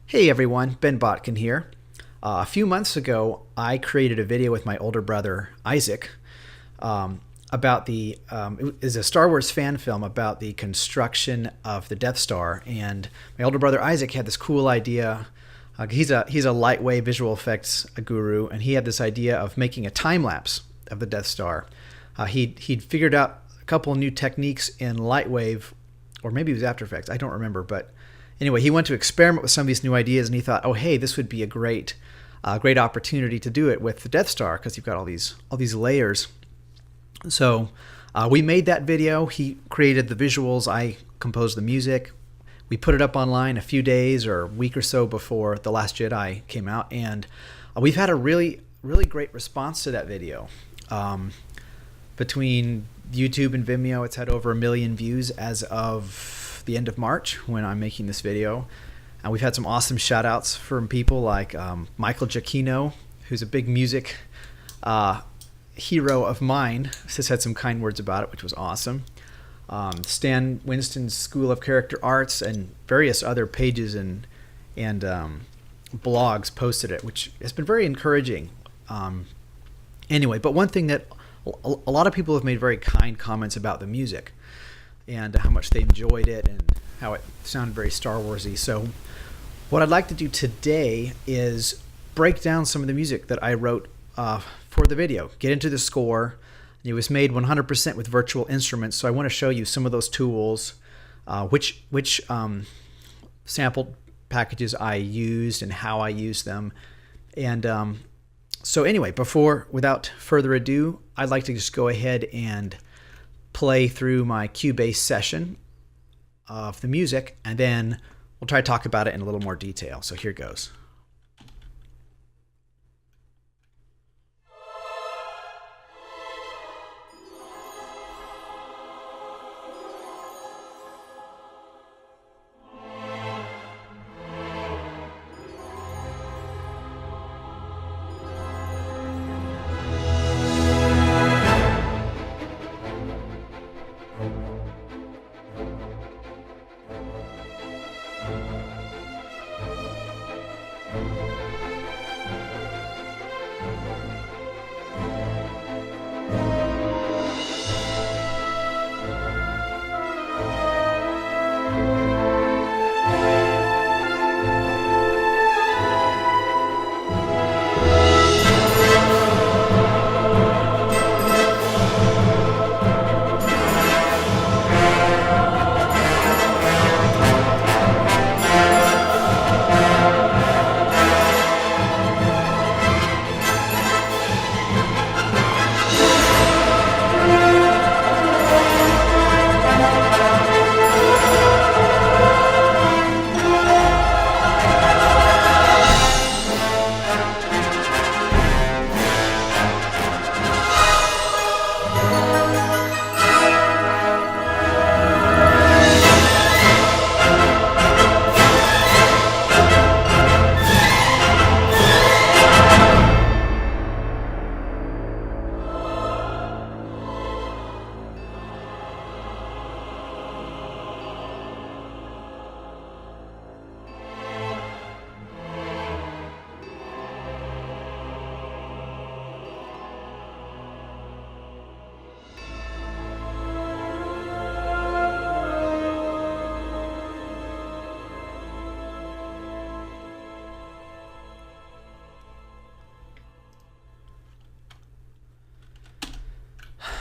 Hey everyone, Ben Botkin here. A few months ago, I created a video with my older brother Isaac about it is a Star Wars fan film about the construction of the Death Star. And my older brother Isaac had this cool idea. He's a lightwave visual effects guru, and he had this idea of making a time lapse of the Death Star. He'd figured out a couple of new techniques in lightwave, or maybe it was After Effects. I don't remember, but anyway, he went to experiment with some of these new ideas, and he thought, oh, hey, this would be a great opportunity to do it with the Death Star because you've got all these layers. So we made that video. He created the visuals. I composed the music. We put it up online a few days or a week or so before The Last Jedi came out, and we've had a really, really great response to that video. Between YouTube and Vimeo, it's had over 1 million views as of the end of March when I'm making this video. And we've had some awesome shout outs from people like Michael Giacchino, who's a big music hero of mine. Just had some kind words about it, which was awesome. Stan Winston's School of Character Arts and various other pages and blogs posted it, which has been very encouraging. Anyway, but one thing that a lot of people have made very kind comments about the music and how much they enjoyed it and how it sounded very Star Warsy. So what I'd like to do today is break down some of the music that I wrote for the video, get into the score. It was made 100% with virtual instruments, so I want to show you some of those tools, which sample packages I used and how I used them. And so anyway, without further ado, I'd like to just go ahead and play through my Cubase session of the music, and then we'll try to talk about it in a little more detail. So here goes.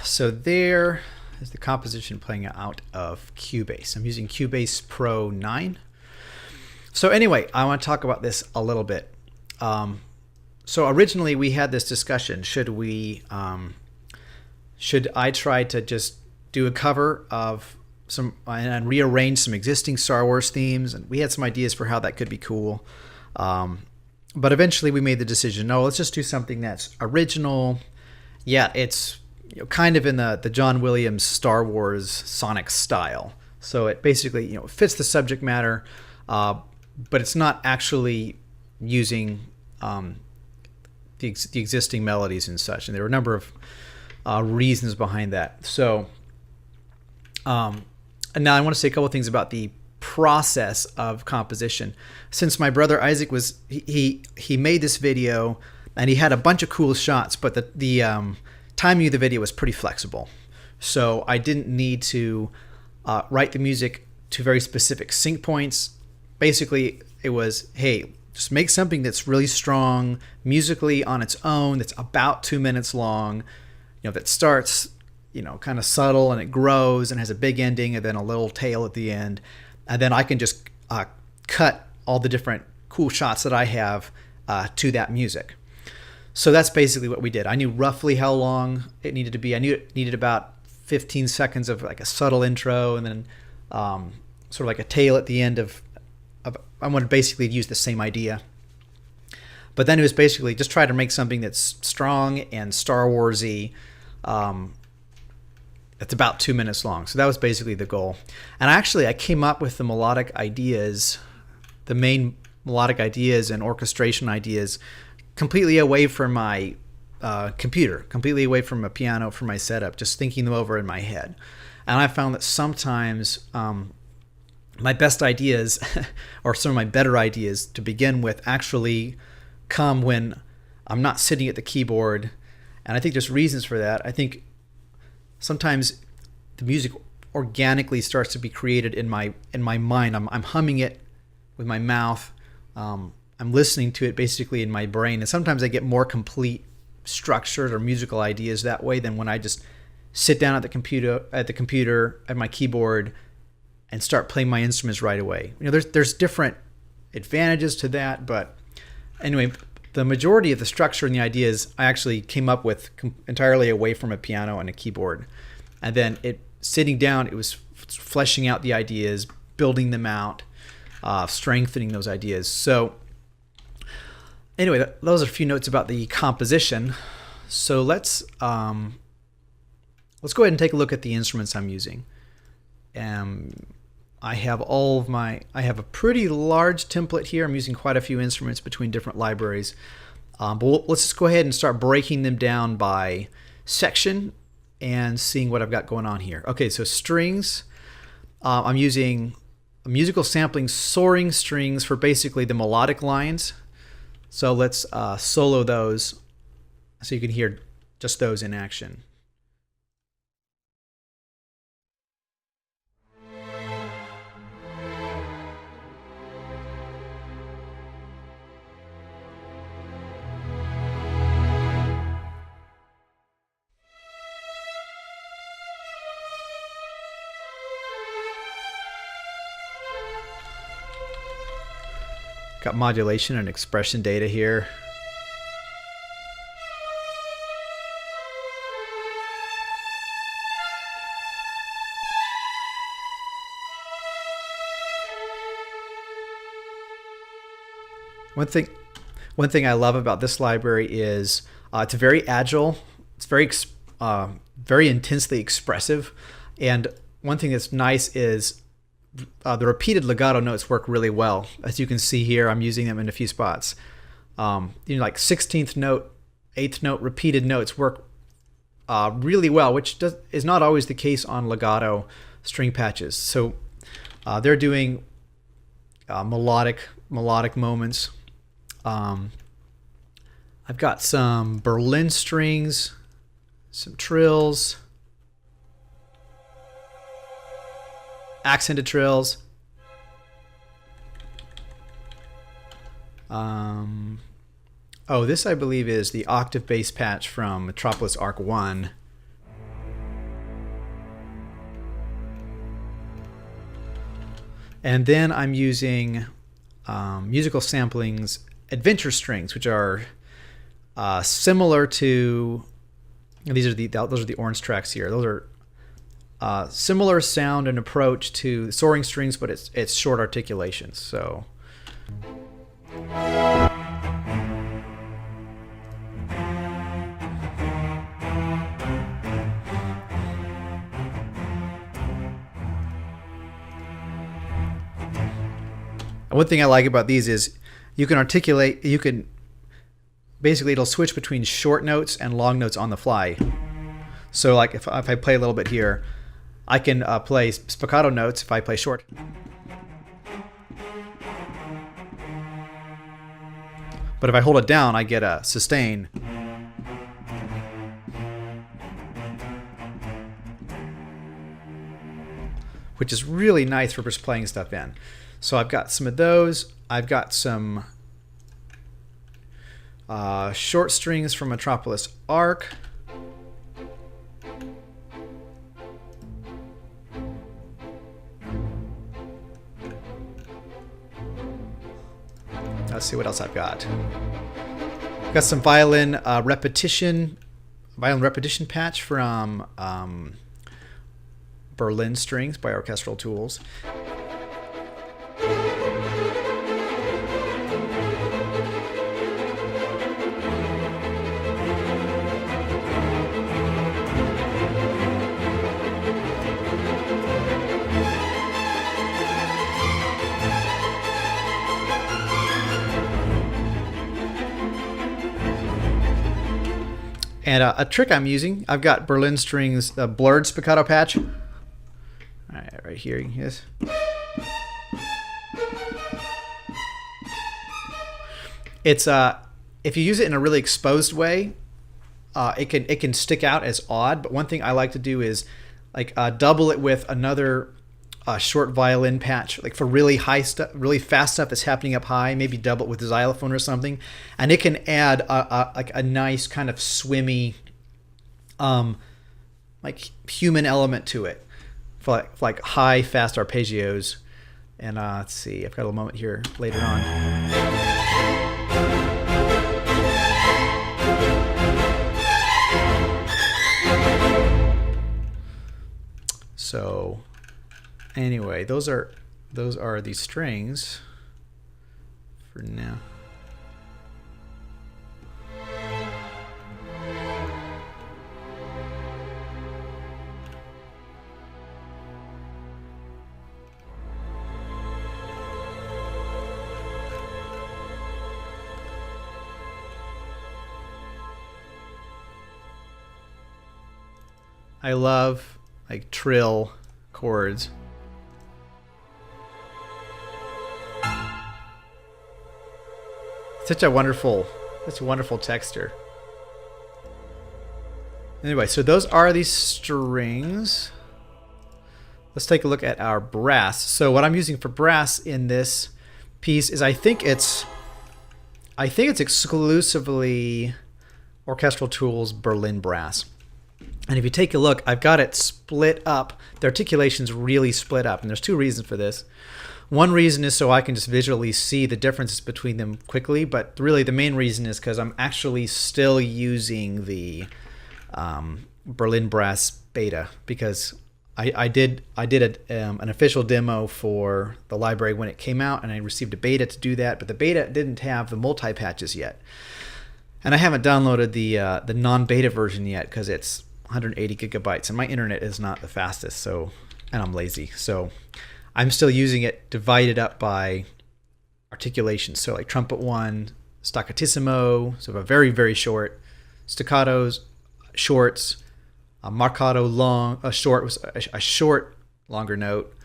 So there is the composition playing out of Cubase. I'm using Cubase Pro 9. So anyway, I want to talk about this a little bit. So originally we had this discussion. Should I try to just do a cover of some and rearrange some existing Star Wars themes? And we had some ideas for how that could be cool. But eventually we made the decision, no, let's just do something that's original. Yeah, it's kind of in the John Williams Star Wars sonic style. So it basically fits the subject matter, but it's not actually using the existing melodies and such. And there were a number of reasons behind that. So and now I want to say a couple of things about the process of composition. Since my brother Isaac was he made this video and he had a bunch of cool shots, but the timing of the video was pretty flexible. So I didn't need to write the music to very specific sync points. Basically, it was, hey, just make something that's really strong musically on its own, that's about 2 minutes long, that starts, kind of subtle and it grows and has a big ending and then a little tail at the end. And then I can just cut all the different cool shots that I have to that music. So that's basically what we did. I knew roughly how long it needed to be. I knew it needed about 15 seconds of like a subtle intro and then sort of like a tail at the end of I wanted basically to use the same idea. But then it was basically just try to make something that's strong and Star Wars-y. It's about 2 minutes long. So that was basically the goal. And actually, I came up with the melodic ideas, the main melodic ideas and orchestration ideas, completely away from my computer, completely away from a piano for my setup, just thinking them over in my head. And I found that sometimes my best ideas, or some of my better ideas to begin with, actually come when I'm not sitting at the keyboard. And I think there's reasons for that. I think sometimes the music organically starts to be created in my mind. I'm humming it with my mouth. I'm listening to it basically in my brain, and sometimes I get more complete structured or musical ideas that way than when I just sit down at the computer at my keyboard and start playing my instruments right away. There's different advantages to that, but anyway, the majority of the structure and the ideas I actually came up with entirely away from a piano and a keyboard. And then sitting down, it was fleshing out the ideas, building them out, strengthening those ideas. So anyway, those are a few notes about the composition. So let's go ahead and take a look at the instruments I'm using. I have a pretty large template here. I'm using quite a few instruments between different libraries. But let's just go ahead and start breaking them down by section and seeing what I've got going on here. Okay, so strings. I'm using musical sampling soaring strings for basically the melodic lines. So let's solo those so you can hear just those in action. Got modulation and expression data here. One thing I love about this library is it's very agile. It's very intensely expressive. And one thing that's nice is the repeated legato notes work really well. As you can see here, I'm using them in a few spots. Like 16th note, 8th note, repeated notes work really well, which is not always the case on legato string patches. So they're doing melodic moments. I've got some Berlin strings, some trills, accented trills. This I believe is the octave bass patch from Metropolis Arc 1. And then I'm using musical samplings adventure strings, which are similar to those are the orange tracks here. Those are similar sound and approach to soaring strings, but it's short articulations. So one thing I like about these is you can basically it'll switch between short notes and long notes on the fly. So like if I play a little bit here, I can play spiccato notes if I play short. But if I hold it down, I get a sustain. Which is really nice for just playing stuff in. So I've got some of those. I've got some short strings from Metropolis Arc. Let's see what else I've got. Got some violin repetition patch from Berlin Strings by Orchestral Tools. And a trick I'm using, I've got Berlin Strings blurred spiccato patch. All right here, yes. It's if you use it in a really exposed way, it can stick out as odd. But one thing I like to do is like double it with another short violin patch, like for really high stuff, really fast stuff that's happening up high. Maybe double it with a xylophone or something, and it can add like a nice kind of swimmy, like human element to it, for like high fast arpeggios. And let's see, I've got a little moment here later on. So anyway, those are the strings for now. I love like trill chords. Such a wonderful texture. Anyway, so those are these strings. Let's take a look at our brass. So what I'm using for brass in this piece is I think it's exclusively Orchestral Tools Berlin brass. And if you take a look, I've got it split up. The articulation's really split up, and there's two reasons for this. One reason is so I can just visually see the differences between them quickly, but really the main reason is because I'm actually still using the Berlin brass beta, because I did an official demo for the library when it came out, and I received a beta to do that, but the beta didn't have the multi-patches yet. And I haven't downloaded the non-beta version yet because it's 180 gigabytes, and my internet is not the fastest, so, and I'm lazy, so I'm still using it divided up by articulation. So like trumpet 1, staccatissimo, so a very, very short, staccatos, shorts, a marcato long, a short longer note,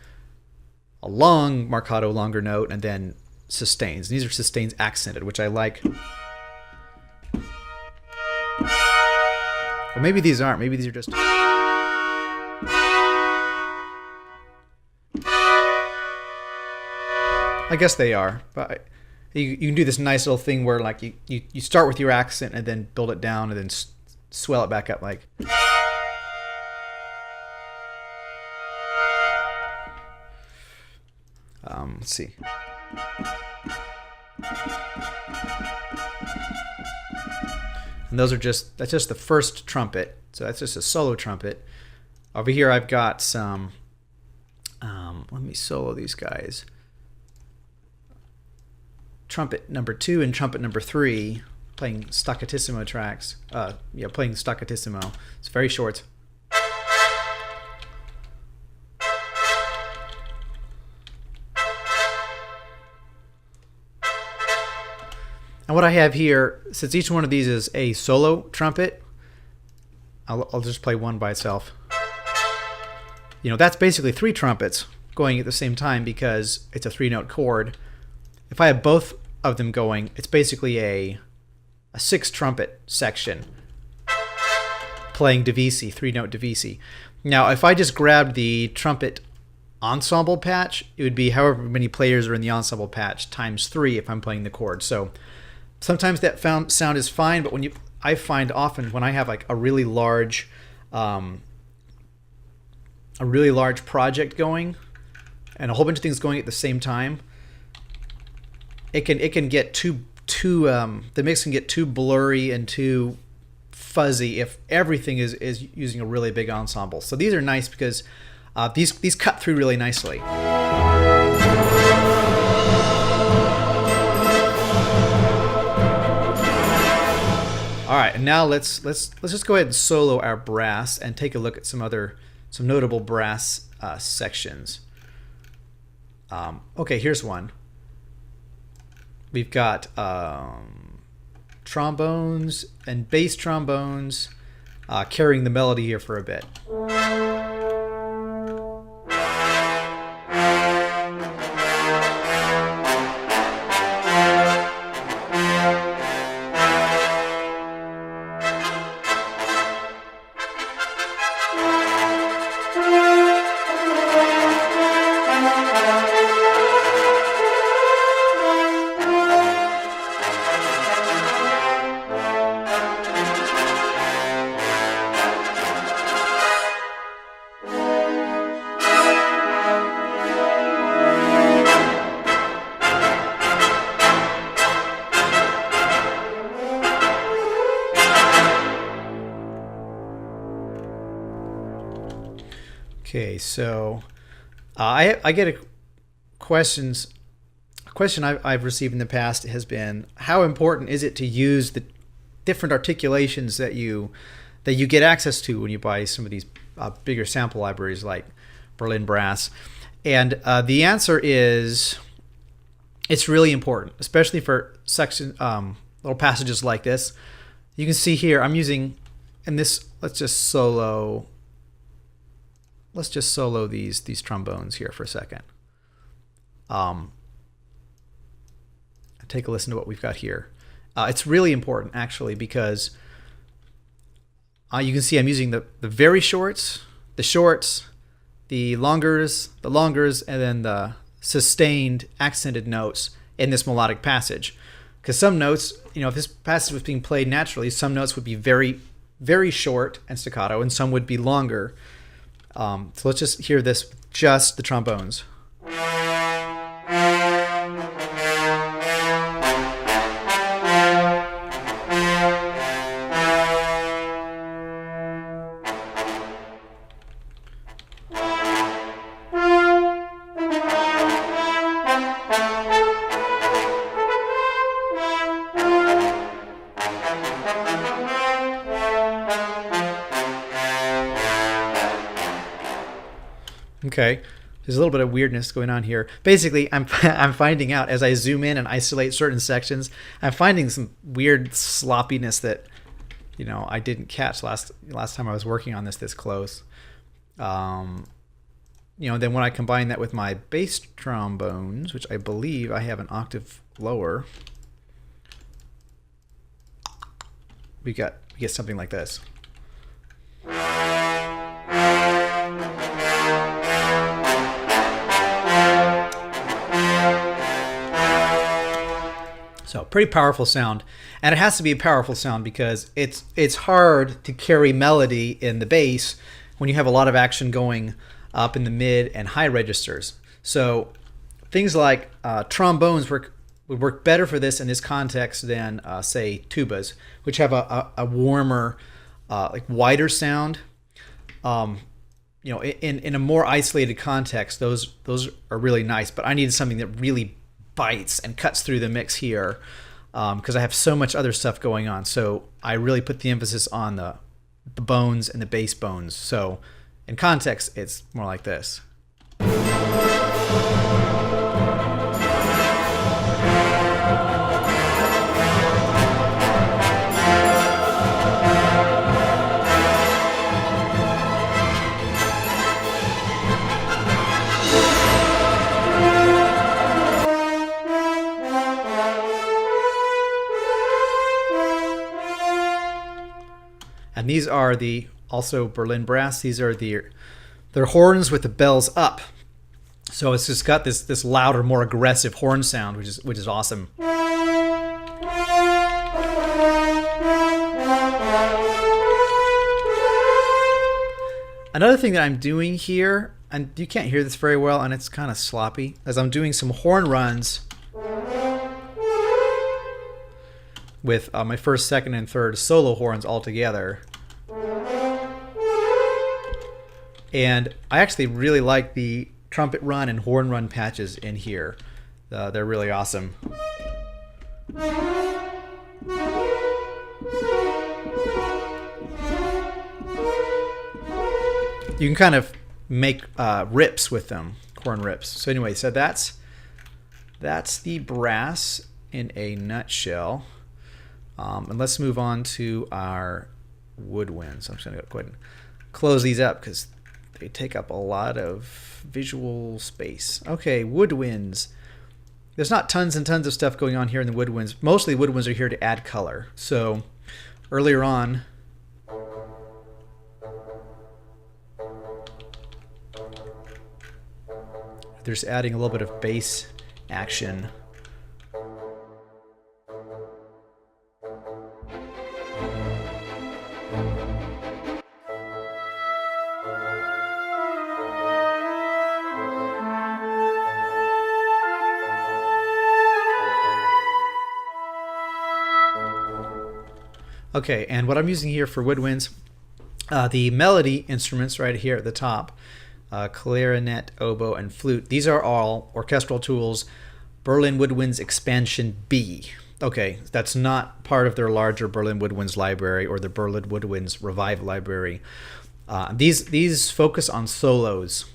a long marcato longer note, and then sustains. These are sustains accented, which I like. Or maybe these aren't. Maybe these are just... I guess they are. But you can do this nice little thing where like you start with your accent and then build it down and then swell it back up like... let's see. And those are that's just the first trumpet. So that's just a solo trumpet. Over here I've got some, let me solo these guys. Trumpet number 2 and trumpet number 3, playing staccatissimo tracks. Playing staccatissimo. It's very short. And what I have here, since each one of these is a solo trumpet, I'll just play one by itself. You know, that's basically 3 trumpets going at the same time because it's a 3-note chord. If I have both of them going. It's basically a 6 trumpet section playing Divisi, 3-note Divisi. Now, if I just grabbed the trumpet ensemble patch, it would be however many players are in the ensemble patch times 3 if I'm playing the chord. So sometimes that sound is fine, but I find often when I have like a really large project going and a whole bunch of things going at the same time, it can get too the mix can get too blurry and too fuzzy if everything is using a really big ensemble. So these are nice because these cut through really nicely. All right, and now let's just go ahead and solo our brass and take a look at some notable brass sections. Okay, here's one. We've got trombones and bass trombones carrying the melody here for a bit. Okay, so I get a question I've received in the past has been, how important is it to use the different articulations that you get access to when you buy some of these bigger sample libraries like Berlin Brass? And the answer is it's really important, especially for little passages like this. You can see here I'm using, and this, let's just solo these trombones here for a second. Take a listen to what we've got here. It's really important actually because you can see I'm using the very shorts, the shorts, the longers, and then the sustained accented notes in this melodic passage. Because some notes, if this passage was being played naturally, some notes would be very, very short and staccato, and some would be longer. So let's just hear this, just the trombones. Okay, there's a little bit of weirdness going on here. Basically, I'm finding out as I zoom in and isolate certain sections, I'm finding some weird sloppiness that I didn't catch last time I was working on this close. Then when I combine that with my bass trombones, which I believe I have an octave lower, we get something like this. So pretty powerful sound, and it has to be a powerful sound because it's hard to carry melody in the bass when you have a lot of action going up in the mid and high registers. So things like trombones would work better for this in this context than say tubas, which have a warmer, like wider sound. In a more isolated context, those are really nice. But I needed something that really bites and cuts through the mix here because I have so much other stuff going on. So I really put the emphasis on the bones and the bass bones. So in context, it's more like this. And these are the also Berlin brass. These are they're horns with the bells up. So it's just got this louder, more aggressive horn sound, which is awesome. Another thing that I'm doing here, and you can't hear this very well, and it's kind of sloppy, as I'm doing some horn runs with my first, second, and third solo horns all together. And I actually really like the trumpet run and horn run patches in here. They're really awesome. You can kind of make rips with them, horn rips. So anyway, so that's the brass in a nutshell. And let's move on to our woodwinds. I'm just going to go ahead and close these up because they take up a lot of visual space. Okay, woodwinds. There's not tons and tons of stuff going on here in the woodwinds. Mostly woodwinds are here to add color. So earlier on, there's adding a little bit of bass action. Okay, and what I'm using here for woodwinds, the melody instruments right here at the top, clarinet, oboe, and flute. These are all orchestral tools. Berlin Woodwinds Expansion B. Okay, that's not part of their larger Berlin Woodwinds library or the Berlin Woodwinds Revive library. These focus on solos,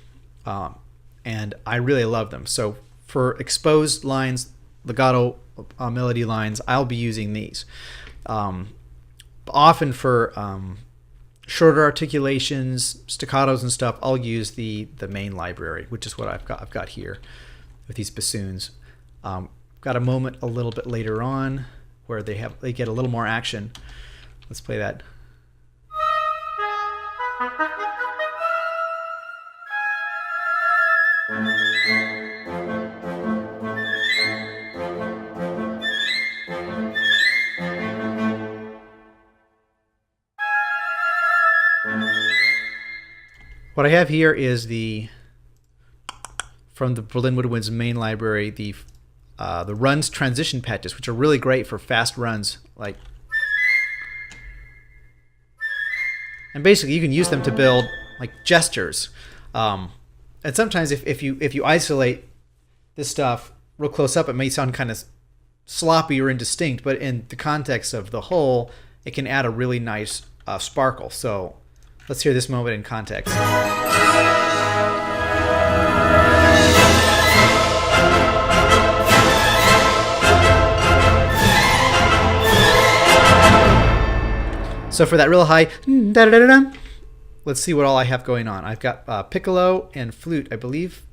and I really love them. So for exposed lines, legato melody lines, I'll be using these. Often for shorter articulations, staccatos and stuff, I'll use the main library, which is what I've got here with these bassoons. Got a moment a little bit later on where they get a little more action. Let's play that. What I have here is from the Berlin Woodwinds main library, the runs transition patches, which are really great for fast runs. And basically, you can use them to build like gestures. And sometimes, if you isolate this stuff real close up, it may sound kind of sloppy or indistinct. But in the context of the whole, it can add a really nice sparkle. So let's hear this moment in context. So for that real high, let's see what all I have going on. I've got piccolo and flute, I believe,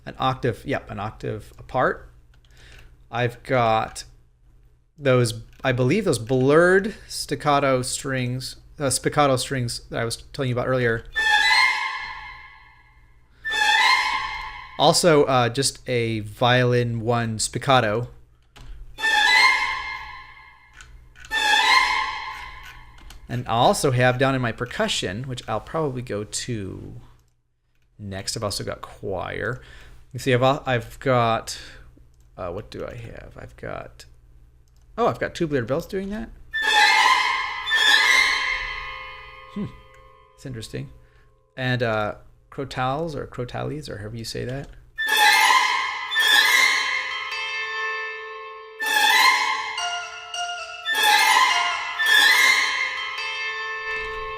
an octave apart. I've got those, I believe, those blurred staccato strings, spiccato strings that I was telling you about earlier. Also, just a violin 1 spiccato. And I also have down in my percussion, which I'll probably go to next. I've also got choir. You see, I've got what do I have? I've got tubular bells doing that. It's interesting. And crotales or crotales, or however you say that.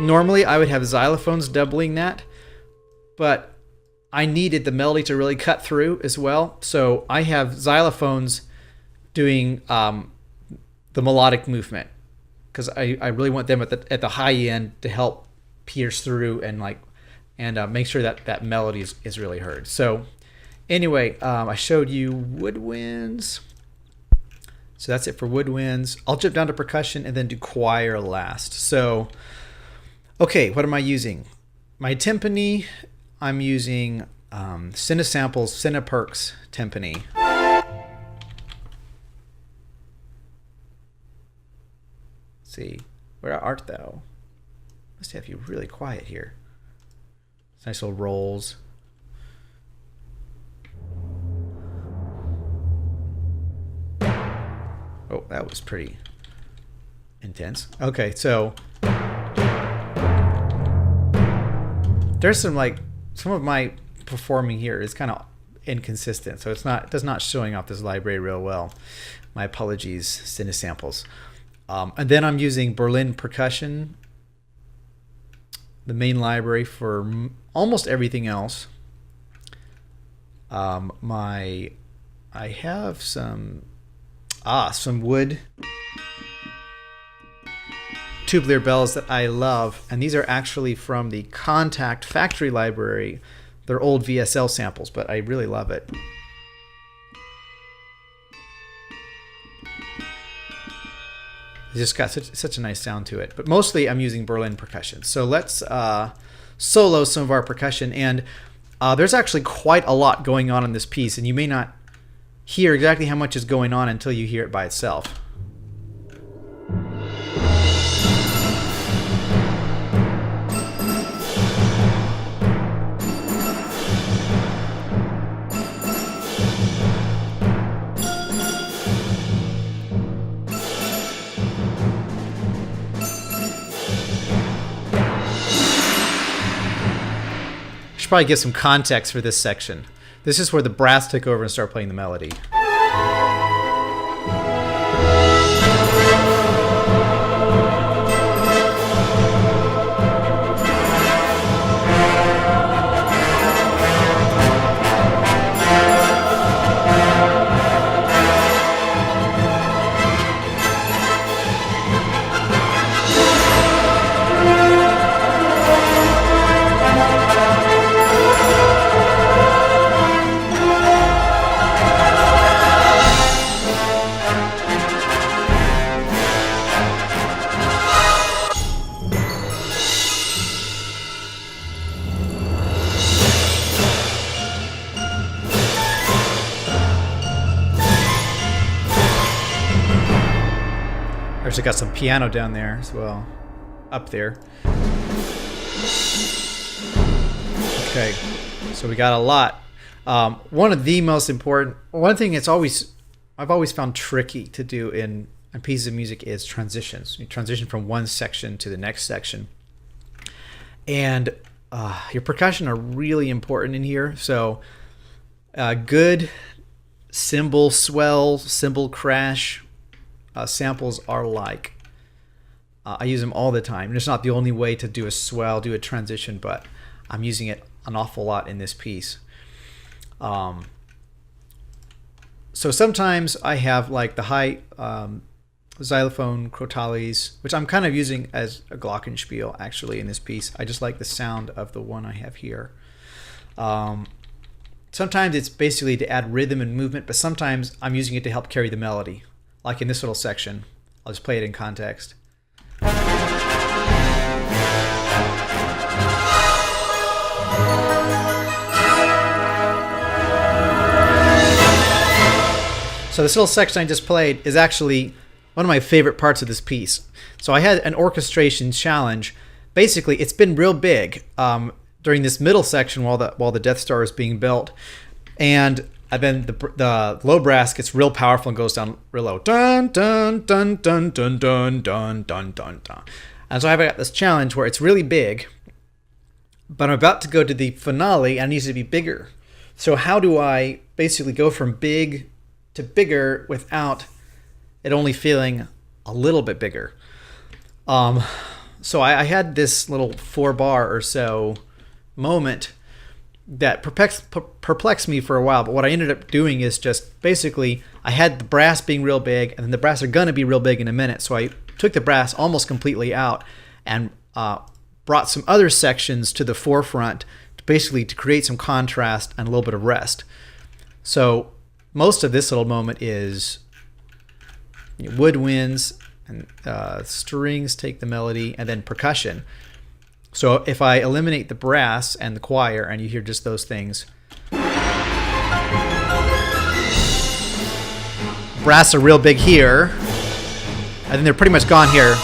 Normally I would have xylophones doubling that, but I needed the melody to really cut through as well. So I have xylophones doing the melodic movement, because I really want them at the high end to help pierce through and make sure that melody is really heard. So anyway, I showed you woodwinds. So that's it for woodwinds. I'll jump down to percussion and then do choir last. So Okay, what am I using? My timpani, I'm using CineSamples, CinePerc's timpani. Let's see, where art thou? Must have you really quiet here. It's nice little rolls. Oh, that was pretty intense. Okay, so there's some of my performing here is kind of inconsistent, so it does not showing off this library real well. My apologies, CineSamples. And then I'm using Berlin Percussion, the main library for almost everything else. I have some wood tubular bells that I love, and these are actually from the Contact Factory library. They're old VSL samples, but I really love it. It's just got such a nice sound to it. But mostly I'm using Berlin Percussion. So let's solo some of our percussion. And there's actually quite a lot going on in this piece, and you may not hear exactly how much is going on until you hear it by itself. Probably give some context for this section. This is where the brass took over and started playing the melody. Actually got some piano down there as well, up there. Okay, so we got a lot. One of the most important, one thing I've always found tricky to do in pieces of music is transitions. You transition from one section to the next section, and your percussion are really important in here. So good cymbal swell, cymbal crash samples are I use them all the time. And it's not the only way to do a swell, do a transition, but I'm using it an awful lot in this piece. So sometimes I have like the high xylophone crotales, which I'm kind of using as a glockenspiel actually in this piece. I just like the sound of the one I have here. Sometimes it's basically to add rhythm and movement, but sometimes I'm using it to help carry the melody. Like in this little section. I'll just play it in context. So this little section I just played is actually one of my favorite parts of this piece. So I had an orchestration challenge. Basically, it's been real big during this middle section while the Death Star is being built, and then the low brass gets real powerful and goes down real low. Dun dun dun dun dun dun dun dun dun dun. And so I've got this challenge where it's really big, but I'm about to go to the finale and it needs to be bigger. So how do I basically go from big to bigger without it only feeling a little bit bigger? So I had this little 4-bar or so moment that perplexed me for a while, but what I ended up doing is just basically I had the brass being real big, and then the brass are going to be real big in a minute, so I took the brass almost completely out and brought some other sections to the forefront basically to create some contrast and a little bit of rest. So most of this little moment is woodwinds and strings take the melody, and then percussion. So if I eliminate the brass and the choir and you hear just those things, brass are real big here, and then they're pretty much gone here.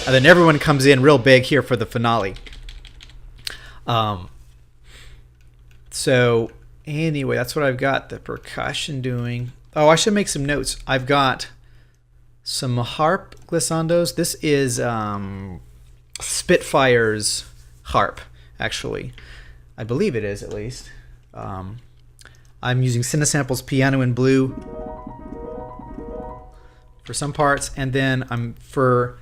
And then everyone comes in real big here for the finale. So anyway, that's what I've got the percussion doing. Oh, I should make some notes. I've got some harp glissandos. This is Spitfire's harp, actually. I believe it is, at least. I'm using CineSamples piano in blue for some parts, and then I'm for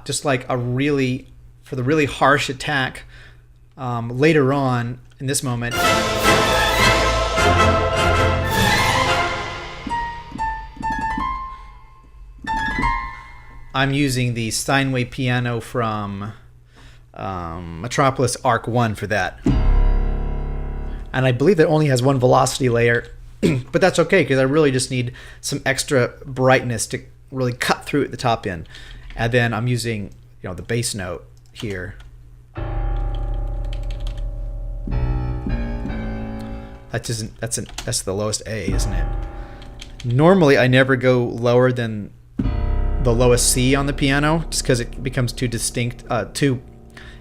just like for the really harsh attack later on in this moment. I'm using the Steinway piano from Metropolis Arc 1 for that. And I believe it only has one velocity layer, but that's okay because I really just need some extra brightness to really cut through at the top end. And then I'm using, the bass note here. That's the lowest A, isn't it? Normally I never go lower than the lowest C on the piano, just because it becomes too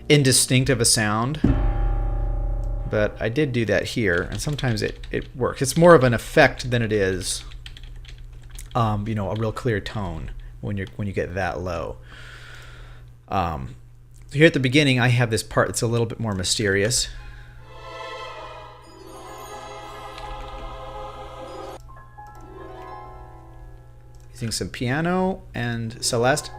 indistinct of a sound. But I did do that here, and sometimes it works. It's more of an effect than it is, a real clear tone when you get that low. So here at the beginning, I have this part that's a little bit more mysterious. Using some piano and Celeste.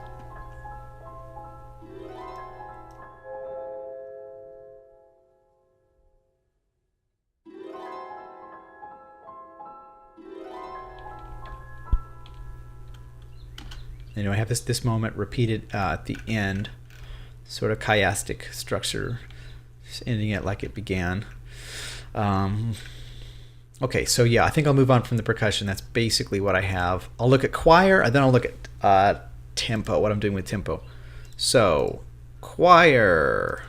I have this moment repeated at the end, sort of chiastic structure, just ending it like it began. Okay, so yeah, I think I'll move on from the percussion. That's basically what I have. I'll look at choir, and then I'll look at tempo, what I'm doing with tempo. So, choir.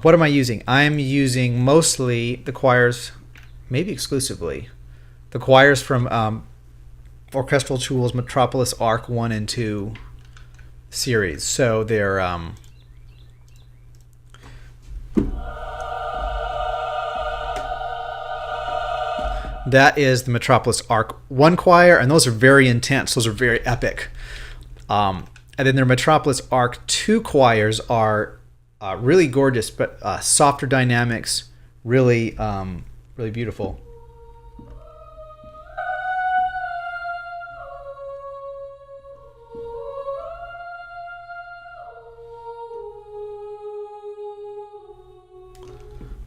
What am I using? I'm using mostly the choirs, maybe exclusively, the choirs from Orchestral Tools Metropolis Arc 1 and 2 series. So they're that is the Metropolis Arc 1 choir, and those are very intense. Those are very epic. And then their Metropolis Arc 2 choirs are really gorgeous, but softer dynamics, really beautiful.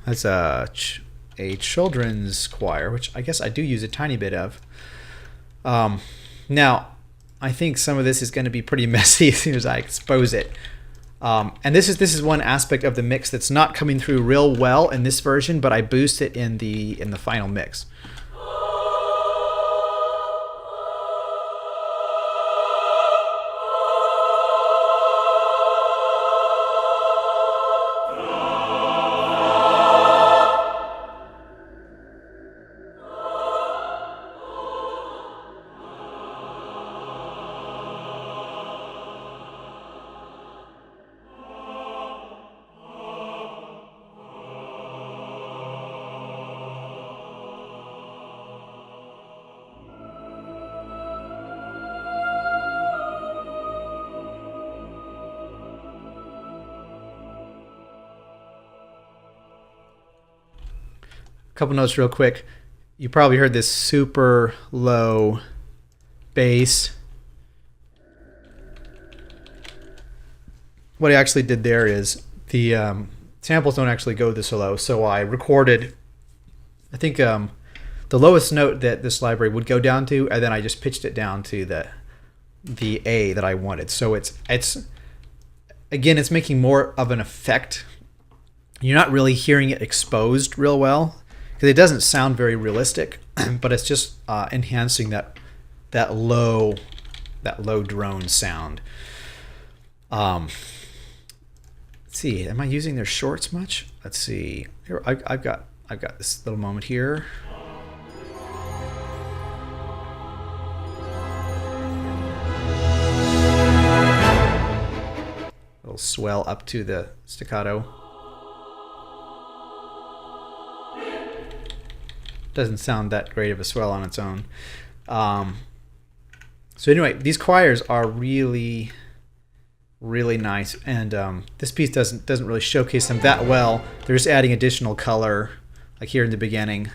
That's a children's choir, which I guess I do use a tiny bit of. Now, I think some of this is going to be pretty messy as soon as I expose it. And this is one aspect of the mix that's not coming through real well in this version, but I boost it in the final mix. Couple notes real quick. You probably heard this super low bass. What I actually did there is the samples don't actually go this low, so I recorded, I think the lowest note that this library would go down to, and then I just pitched it down to the A that I wanted. So it's again, it's making more of an effect. You're not really hearing it exposed real well, because it doesn't sound very realistic. but it's just enhancing that low drone sound. Let's see, am I using their shorts much? Let's see. Here, I've got this little moment here. Little swell up to the staccato. Doesn't sound that great of a swell on its own. So anyway, these choirs are really nice, and this piece doesn't really showcase them that well. They're just adding additional color, like here in the beginning.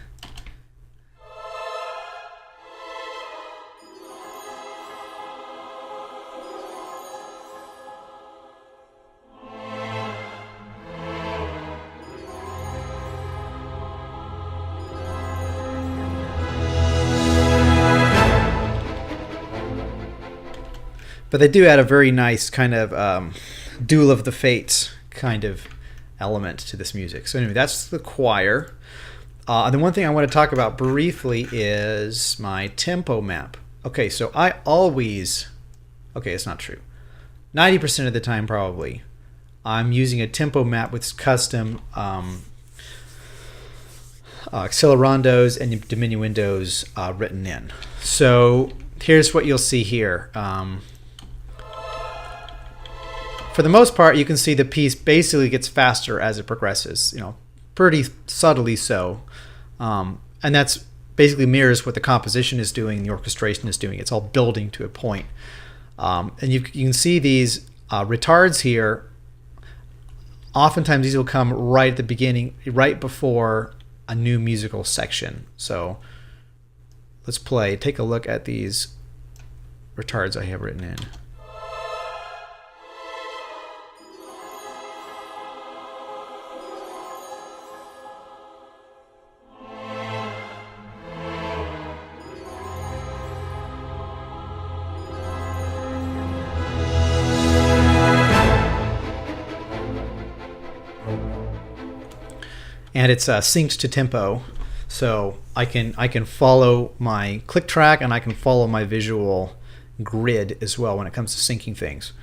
But they do add a very nice kind of Duel of the Fates kind of element to this music. So anyway, that's the choir. And the one thing I want to talk about briefly is my tempo map. Okay, so I always... Okay, it's not true. 90% of the time, probably, I'm using a tempo map with custom accelerandos and diminuendos written in. So here's what you'll see here. For the most part, you can see the piece basically gets faster as it progresses, pretty subtly so. And that's basically mirrors what the composition is doing, the orchestration is doing. It's all building to a point. And you can see these retards here. Oftentimes these will come right at the beginning, right before a new musical section. So let's take a look at these retards I have written in. And it's synced to tempo, so I can follow my click track and I can follow my visual grid as well when it comes to syncing things.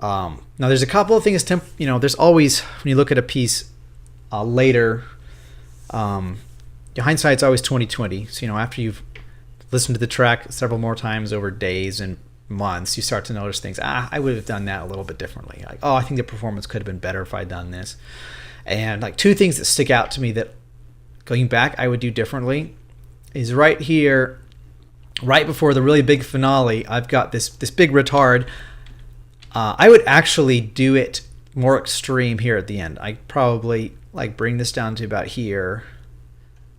Now there's a couple of things. There's always, when you look at a piece later, hindsight's always 20/20. So after you've listened to the track several more times over days and months, you start to notice things. I would have done that a little bit differently. Like, I think the performance could have been better if I'd done this. And like two things that stick out to me that going back I would do differently is right here, right before the really big finale, I've got this big retard. I would actually do it more extreme here at the end. I probably bring this down to about here.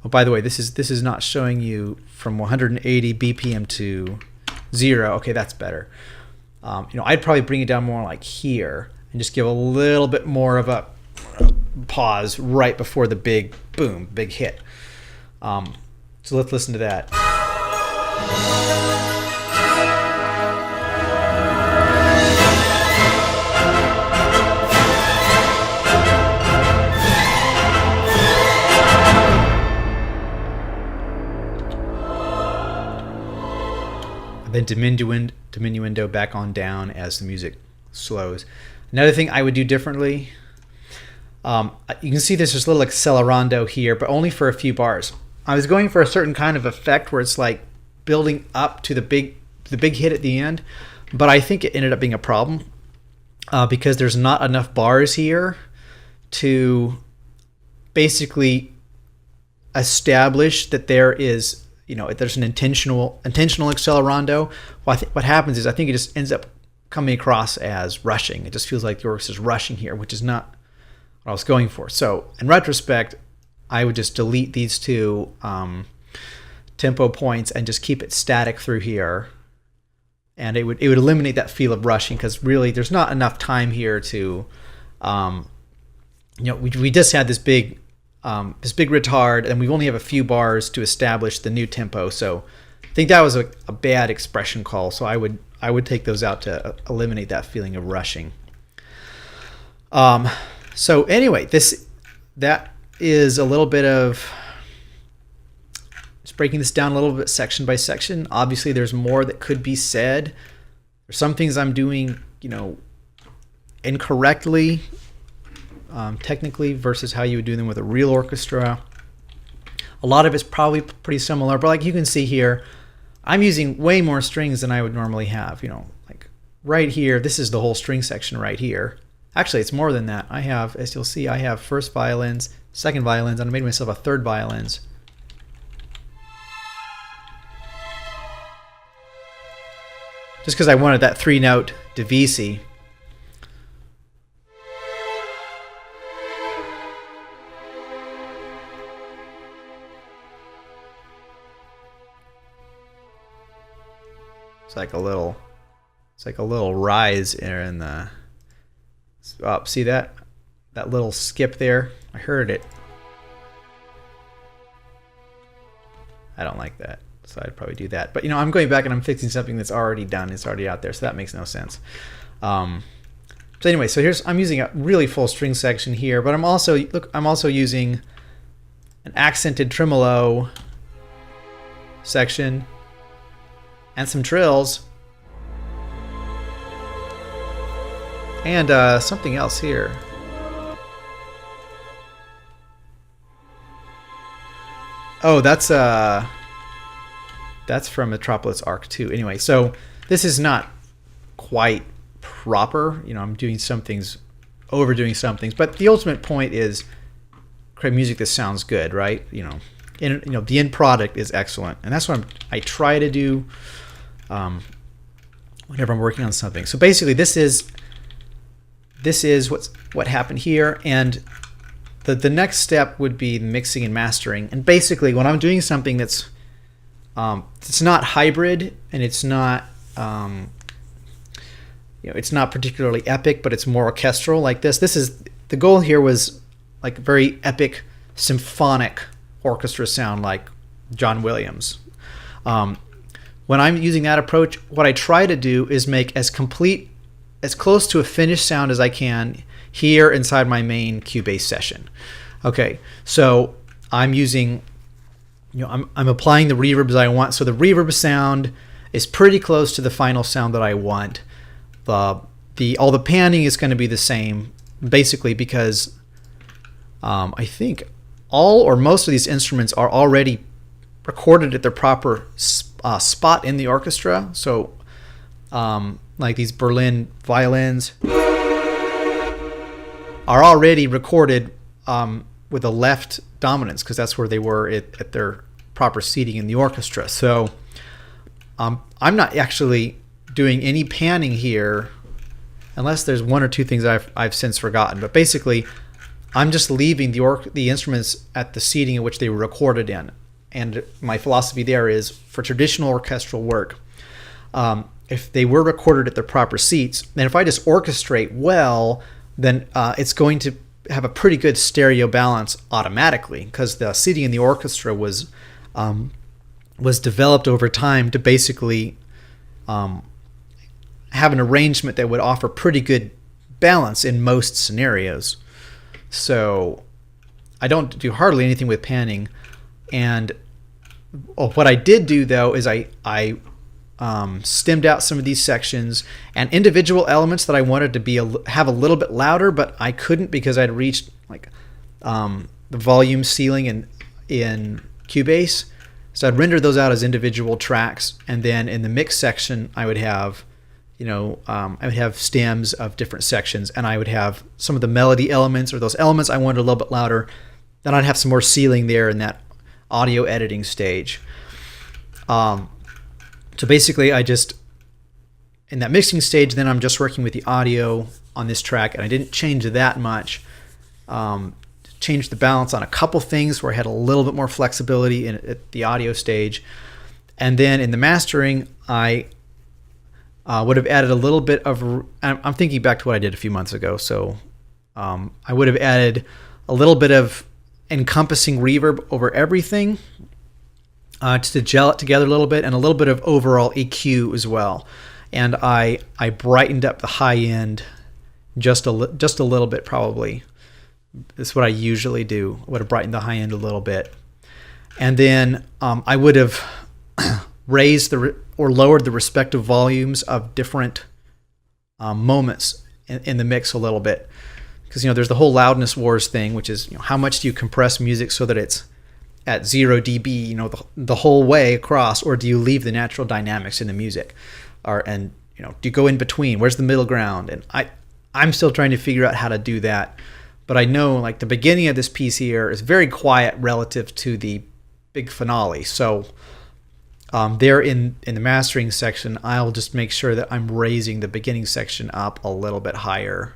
Oh, by the way, this is not showing you from 180 BPM to 0. Okay, that's better. I'd probably bring it down more like here and just give a little bit more of a pause right before the big boom, big hit. So let's listen to that. And then diminuendo back on down as the music slows. Another thing I would do differently, you can see there's this little accelerando here, but only for a few bars. I was going for a certain kind of effect where it's like building up to the big hit at the end, but I think it ended up being a problem because there's not enough bars here to basically establish that there is, there's an intentional accelerando. What happens is I think it just ends up coming across as rushing. It just feels like the orchestra is rushing here, which is not what I was going for. So in retrospect, I would just delete these two tempo points and just keep it static through here, and it would eliminate that feel of rushing, because really there's not enough time here to we just had this big retard, and we only have a few bars to establish the new tempo. So I think that was a bad expression call. So I would take those out to eliminate that feeling of rushing. So anyway, that is a little bit of just breaking this down a little bit section by section. Obviously, there's more that could be said. There's some things I'm doing, incorrectly, technically, versus how you would do them with a real orchestra. A lot of it's probably pretty similar, but like you can see here, I'm using way more strings than I would normally have. Like right here, this is the whole string section right here. Actually, it's more than that. I have, as you'll see, I have first violins, second violins, and I made myself a third violins. Just because I wanted that 3-note divisi. It's like a little rise in the. Oh, see that little skip there? I heard it. I don't like that, so I'd probably do that. But I'm going back and I'm fixing something that's already done. It's already out there, so that makes no sense. So anyway, so I'm using a really full string section here, but I'm also using an accented tremolo section and some trills and something else here. Oh, that's from Metropolis Arc 2. Anyway, so this is not quite proper. I'm doing some things, overdoing some things, but the ultimate point is create music that sounds good, right? And the end product is excellent, and that's what I try to do whenever I'm working on something. So basically, this is what happened here, and the next step would be mixing and mastering. And basically, when I'm doing something that's it's not hybrid and it's not it's not particularly epic, but it's more orchestral like this. This is the goal here, was like very epic symphonic orchestra sound like John Williams. When I'm using that approach, what I try to do is make as close to a finished sound as I can here inside my main Cubase session. Okay, so I'm using, I'm applying the reverbs I want. So the reverb sound is pretty close to the final sound that I want. All the panning is going to be the same, basically, because I think all or most of these instruments are already recorded at their proper spot in the orchestra. So like these Berlin violins are already recorded with a left dominance, because that's where they were at their proper seating in the orchestra. So I'm not actually doing any panning here, unless there's one or two things I've since forgotten. But basically, I'm just leaving the instruments at the seating in which they were recorded in. And my philosophy there is, for traditional orchestral work, if they were recorded at their proper seats, then if I just orchestrate well, then it's going to have a pretty good stereo balance automatically, because the seating in the orchestra was developed over time to basically have an arrangement that would offer pretty good balance in most scenarios. So I don't do hardly anything with panning. And what I did do, though, is I stemmed out some of these sections and individual elements that I wanted to have a little bit louder, but I couldn't because I'd reached like the volume ceiling in Cubase. So I'd render those out as individual tracks, and then in the mix section I would have I would have stems of different sections, and I would have some of the melody elements, or those elements I wanted a little bit louder. Then I'd have some more ceiling there in that audio editing stage. So basically, in that mixing stage, then I'm just working with the audio on this track, and I didn't change that much. Changed the balance on a couple things where I had a little bit more flexibility at the audio stage. And then in the mastering, I would have added a little bit of, I'm thinking back to what I did a few months ago, so I would have added a little bit of encompassing reverb over everything, just to gel it together a little bit, and a little bit of overall EQ as well. And I brightened up the high end just a little bit, probably. That's what I usually do. I would have brightened the high end a little bit. And then I would have raised or lowered the respective volumes of different moments in the mix a little bit. Because, there's the whole loudness wars thing, which is, how much do you compress music so that it's at 0 dB, the whole way across, or do you leave the natural dynamics in the music? Do you go in between? Where's the middle ground? And I'm still trying to figure out how to do that. But I know, like, the beginning of this piece here is very quiet relative to the big finale. So there in the mastering section, I'll just make sure that I'm raising the beginning section up a little bit higher,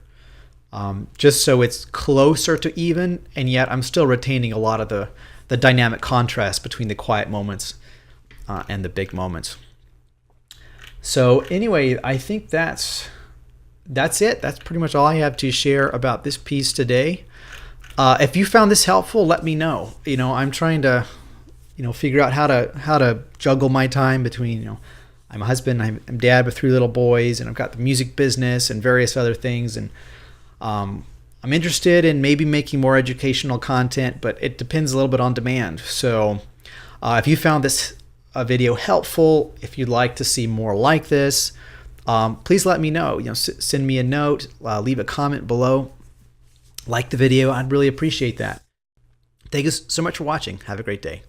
just so it's closer to even, and yet I'm still retaining a lot of the dynamic contrast between the quiet moments and the big moments. So anyway, I think that's it. That's pretty much all I have to share about this piece today. If you found this helpful, let me know. I'm trying to, figure out how to juggle my time between, I'm a husband, I'm dad with 3 little boys, and I've got the music business and various other things. And I'm interested in maybe making more educational content, but it depends a little bit on demand. So if you found this video helpful, if you'd like to see more like this, please let me know. Send me a note, leave a comment below, like the video. I'd really appreciate that. Thank you so much for watching. Have a great day.